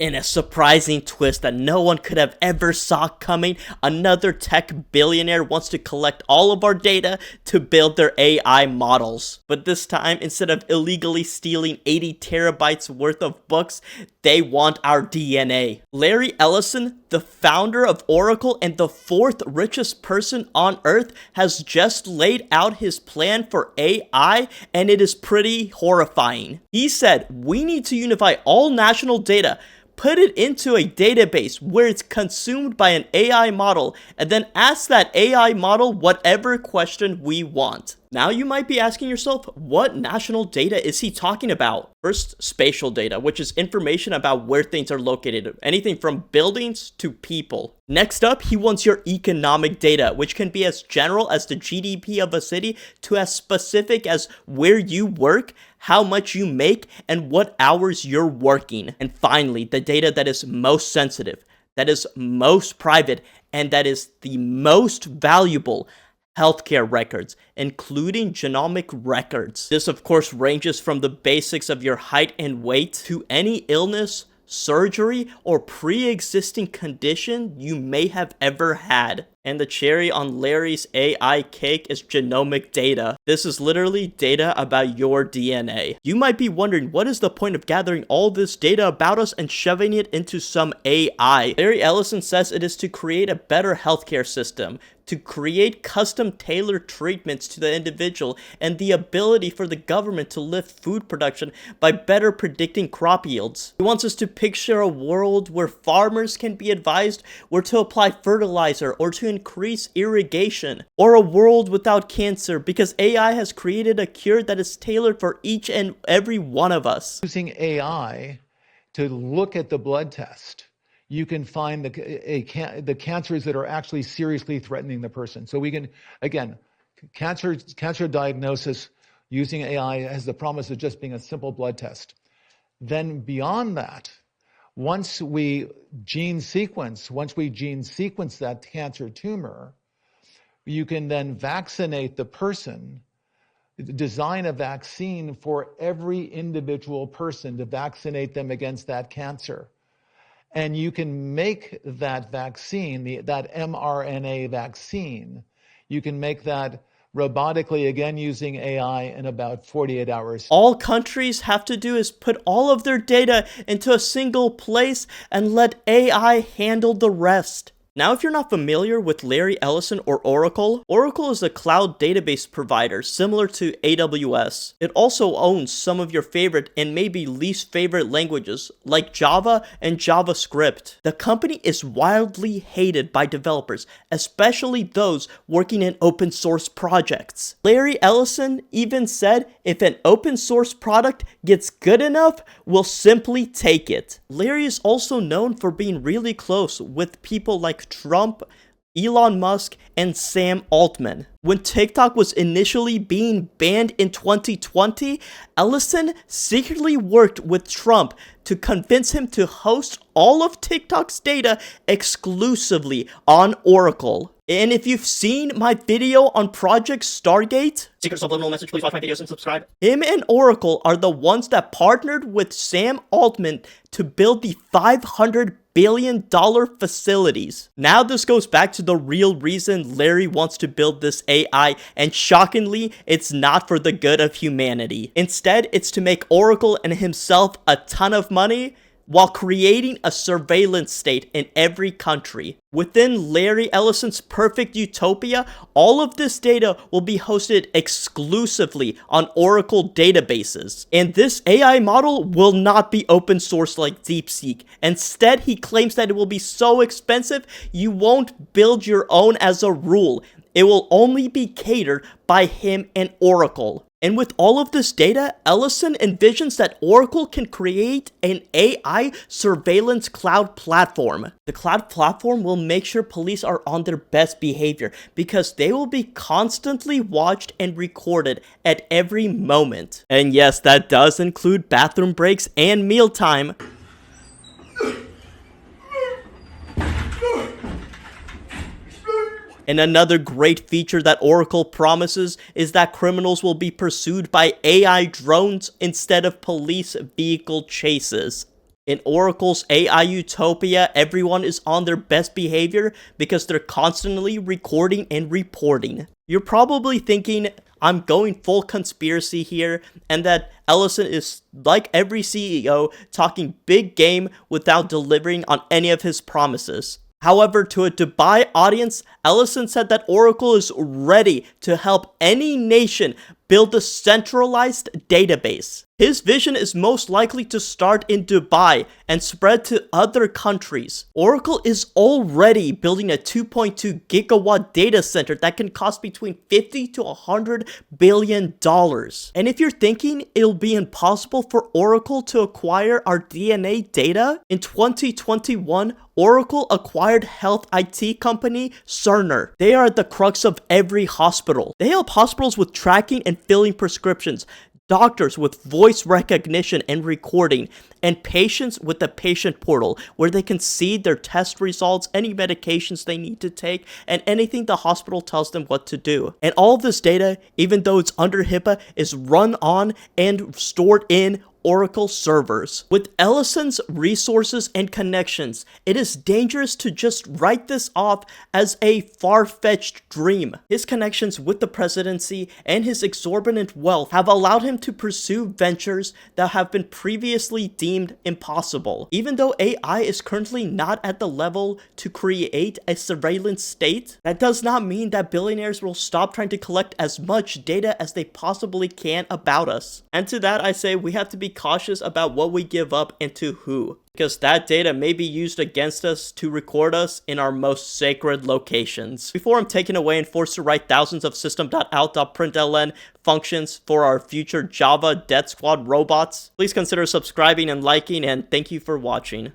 In a surprising twist that no one could have ever saw coming, another tech billionaire wants to collect all of our data to build their AI models. But this time, instead of illegally stealing 80 terabytes worth of books, they want our DNA. Larry Ellison, the founder of Oracle and the fourth richest person on Earth, has just laid out his plan for AI, and it is pretty horrifying. He said, "We need to unify all national data, put it into a database where it's consumed by an AI model, and then ask that AI model whatever question we want." Now you might be asking yourself, what national data is he talking about? First, spatial data, which is information about where things are located, anything from buildings to people. Next up, he wants your economic data, which can be as general as the GDP of a city to as specific as where you work, how much you make, and what hours you're working. And finally, the data that is most sensitive, that is most private, and that is the most valuable: healthcare records, including genomic records. This of course ranges from the basics of your height and weight to any illness, surgery, or pre-existing condition you may have ever had. And the cherry on Larry's AI cake is genomic data. This is literally data about your DNA. You might be wondering, what is the point of gathering all this data about us and shoving it into some AI? Larry Ellison says it is to create a better healthcare system, to create custom tailored treatments to the individual, and the ability for the government to lift food production by better predicting crop yields. He wants us to picture a world where farmers can be advised where to apply fertilizer or to increase irrigation, or a world without cancer because AI has created a cure that is tailored for each and every one of us. Using AI to look at the blood test, you can find the cancers that are actually seriously threatening the person. So we can, again, cancer diagnosis using AI has the promise of just being a simple blood test. Then beyond that, once we gene sequence that cancer tumor, you can then vaccinate the person, design a vaccine for every individual person to vaccinate them against that cancer. And you can make that vaccine, that mRNA vaccine, you can make that robotically, again using AI, in about 48 hours. All countries have to do is put all of their data into a single place and let AI handle the rest. Now, if you're not familiar with Larry Ellison or Oracle, Oracle is a cloud database provider similar to AWS. It also owns some of your favorite and maybe least favorite languages like Java and JavaScript. The company is wildly hated by developers, especially those working in open source projects. Larry Ellison even said if an open source product gets good enough, we'll simply take it. Larry is also known for being really close with people like Trump, Elon Musk, and Sam Altman. When TikTok was initially being banned in 2020, Ellison secretly worked with Trump to convince him to host all of TikTok's data exclusively on Oracle. And if you've seen my video on Project Stargate, secret subliminal message, please watch my videos and subscribe. Him and Oracle are the ones that partnered with Sam Altman to build the $500 billion facilities. Now this goes back to the real reason Larry wants to build this AI, and shockingly, it's not for the good of humanity. Instead, it's to make Oracle and himself a ton of money while creating a surveillance state in every country. Within Larry Ellison's perfect utopia, all of this data will be hosted exclusively on Oracle databases. And this AI model will not be open source like DeepSeek. Instead, he claims that it will be so expensive, you won't build your own as a rule. It will only be catered by him and Oracle. And with all of this data, Ellison envisions that Oracle can create an AI surveillance cloud platform. The cloud platform will make sure police are on their best behavior because they will be constantly watched and recorded at every moment. And yes, that does include bathroom breaks and mealtime. And another great feature that Oracle promises is that criminals will be pursued by AI drones instead of police vehicle chases. In Oracle's AI utopia, everyone is on their best behavior because they're constantly recording and reporting. You're probably thinking, I'm going full conspiracy here, and that Ellison is, like every CEO, talking big game without delivering on any of his promises. However, to a Dubai audience, Ellison said that Oracle is ready to help any nation build a centralized database. His vision is most likely to start in Dubai and spread to other countries. Oracle is already building a 2.2 gigawatt data center that can cost between $50 to $100 billion. And if you're thinking it'll be impossible for Oracle to acquire our DNA data, in 2021, Oracle acquired health IT company Cerner. They are at the crux of every hospital. They help hospitals with tracking and filling prescriptions, doctors with voice recognition and recording, and patients with the patient portal where they can see their test results, any medications they need to take, and anything the hospital tells them what to do. And all of this data, even though it's under HIPAA, is run on and stored in Oracle servers. With Ellison's resources and connections, it is dangerous to just write this off as a far-fetched dream. His connections with the presidency and his exorbitant wealth have allowed him to pursue ventures that have been previously deemed impossible. Even though AI is currently not at the level to create a surveillance state, that does not mean that billionaires will stop trying to collect as much data as they possibly can about us. And to that I say we have to be cautious about what we give up and to who, because that data may be used against us to record us in our most sacred locations. Before I'm taken away and forced to write thousands of system.out.println functions for our future Java Death Squad robots, please consider subscribing and liking, and thank you for watching.